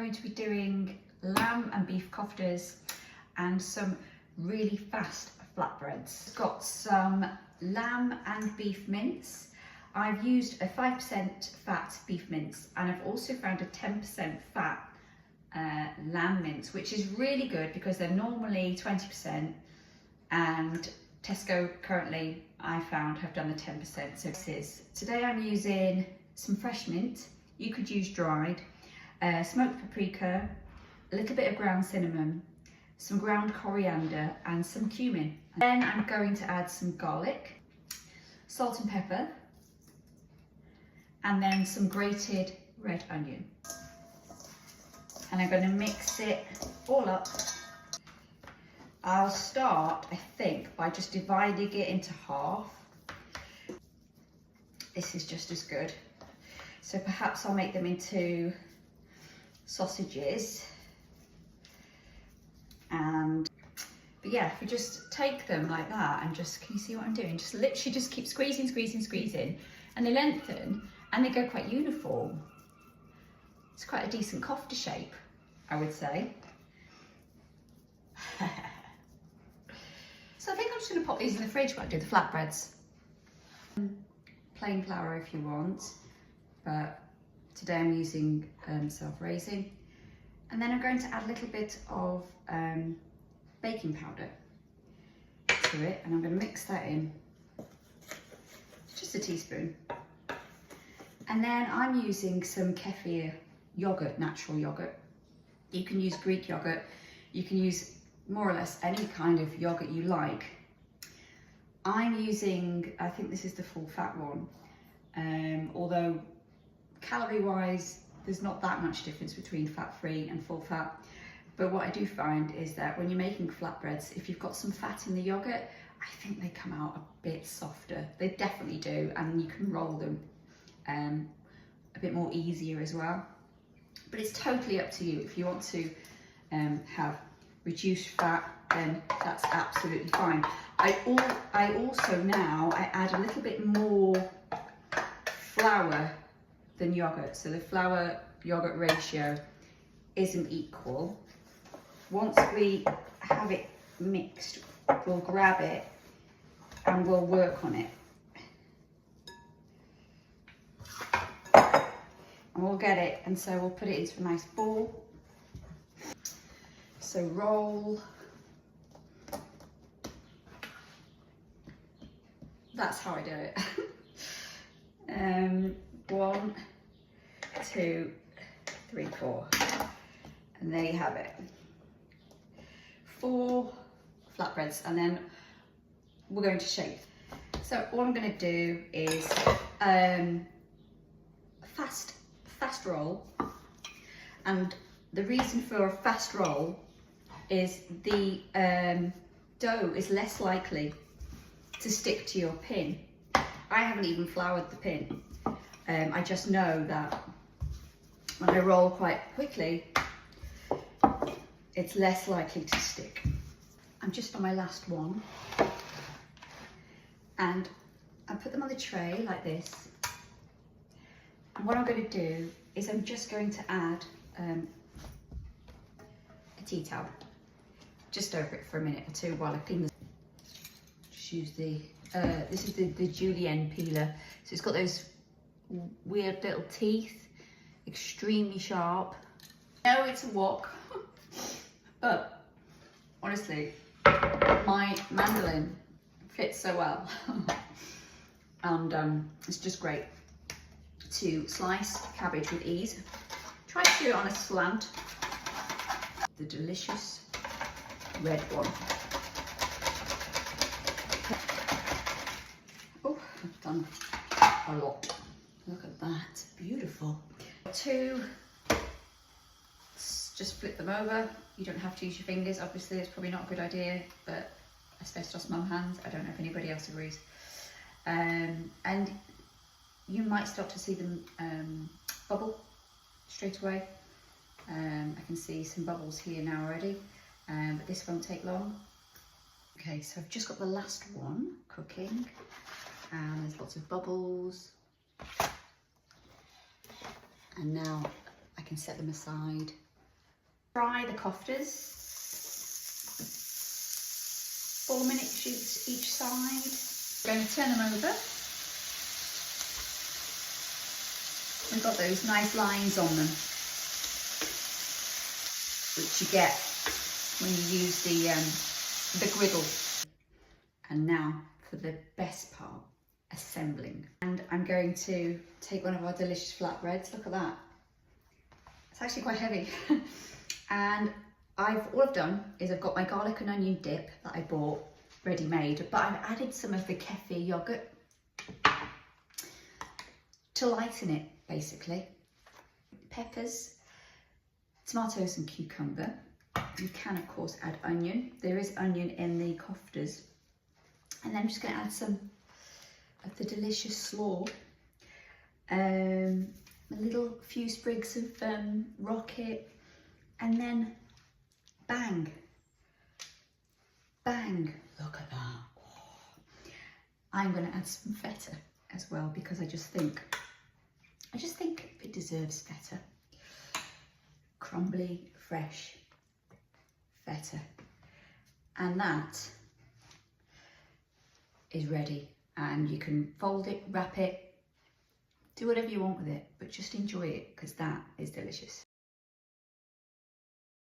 going to be doing lamb and beef koftas and some really fast flatbreads. Got some lamb and beef mince. I've used a 5% fat beef mince, and I've also found a 10% fat lamb mince, which is really good because they're normally 20%, and Tesco currently, I found, have done the 10%. So today I'm using some fresh mint. You could use dried, smoked paprika, a little bit of ground cinnamon, some ground coriander and some cumin. Then I'm going to add some garlic, salt and pepper, and then some grated red onion. And I'm going to mix it all up. I'll start, I think, by just dividing it into half. This is just as good. So perhaps I'll make them into sausages. But yeah, if you just take them like that and just, can you see what I'm doing? Just literally just keep squeezing, squeezing, squeezing, and they lengthen and they go quite uniform. It's quite a decent kofta shape, I would say. So I think I'm just going to pop these in the fridge while I do the flatbreads. Plain flour if you want, but today I'm using self-raising. And then I'm going to add a little bit of baking powder to it, and I'm going to mix that in, just a teaspoon. And then I'm using some kefir yogurt, natural yogurt. You can use Greek yogurt, you can use more or less any kind of yogurt you like. I'm using, I think this is the full fat one, although calorie wise there's not that much difference between fat-free and full fat. But what I do find is that when you're making flatbreads, if you've got some fat in the yogurt, I think they come out a bit softer. They definitely do, and you can roll them a bit more easier as well. But it's totally up to you. If you want to have reduced fat, then that's absolutely fine. I also now add a little bit more flour than yogurt, so the flour yogurt ratio isn't equal. Once we have it mixed, we'll grab it and we'll work on it. And we'll get it, and so we'll put it into a nice ball. So roll. That's how I do it. 1, 2, 3, 4. And there you have it. 4 flatbreads, and then we're going to shape. So all I'm going to do is fast roll, and the reason for a fast roll is the dough is less likely to stick to your pin. I haven't even floured the pin. I just know that when I roll quite quickly, it's less likely to stick. I'm just on my last one, and I put them on the tray like this. And what I'm going to do is I'm just going to add a tea towel just over it for a minute or two while I clean this. Just use the this is the julienned peeler, so it's got those weird little teeth, extremely sharp. I know it's a wok, but honestly, my mandolin fits so well. And it's just great to slice cabbage with ease. Try to do it on a slant. The delicious red one. Oh, I've done a lot. Look at that, beautiful. 2, just flip them over. You don't have to use your fingers, obviously, it's probably not a good idea, but asbestos mum hands, I don't know if anybody else agrees. And you might start to see them bubble straight away. I can see some bubbles here now already, but this won't take long. Okay, so I've just got the last one cooking, and there's lots of bubbles. And now I can set them aside Fry the koftas. 4-minute shoots each side. We're going to turn them over. We've got those nice lines on them, which you get when you use the griddle. And now for the best part, assembling. And I'm going to take one of our delicious flatbreads. Look at that. It's actually quite heavy. And all I've done is I've got my garlic and onion dip that I bought ready-made, but I've added some of the kefir yogurt to lighten it, basically. Peppers, tomatoes and cucumber. You can of course add onion. There is onion in the koftas. And then I'm just going to add some of the delicious slaw. A few sprigs of rocket, and then bang, bang, look at that. Oh. I'm going to add some feta as well, because I just think it deserves feta. Crumbly, fresh feta. And that is ready. And you can fold it, wrap it, do whatever you want with it, but just enjoy it, because that is delicious.